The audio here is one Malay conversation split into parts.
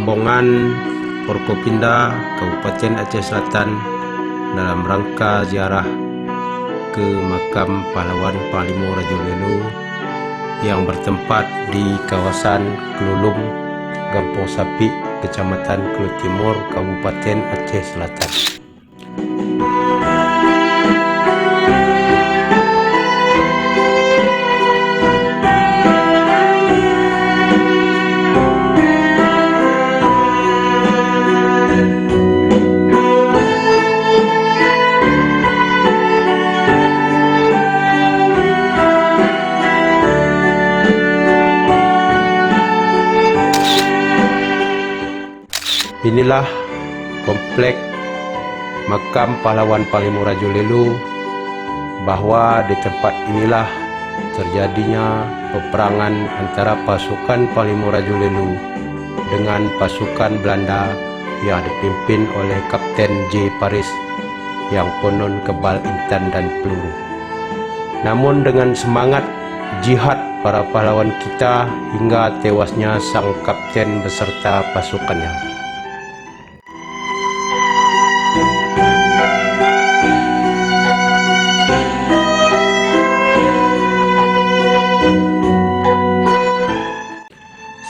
rombongan Forkopimda Kabupaten Aceh Selatan dalam rangka ziarah ke makam pahlawan Panglima Rajolelu yang bertempat di kawasan Kelulung, Kampung Sapik, Kecamatan Kelud Timur, Kabupaten Aceh Selatan. Inilah komplek makam pahlawan Panglima Rajolelu, bahwa di tempat inilah terjadinya peperangan antara pasukan Panglima Rajolelu dengan pasukan Belanda yang dipimpin oleh Kapten J. Paris yang konon kebal intan dan peluru. Namun dengan semangat jihad para pahlawan kita hingga tewasnya sang kapten beserta pasukannya.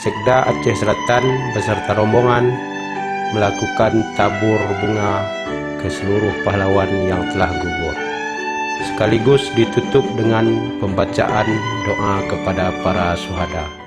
Sekda Aceh Selatan beserta rombongan melakukan tabur bunga ke seluruh pahlawan yang telah gugur, sekaligus ditutup dengan pembacaan doa kepada para syuhada.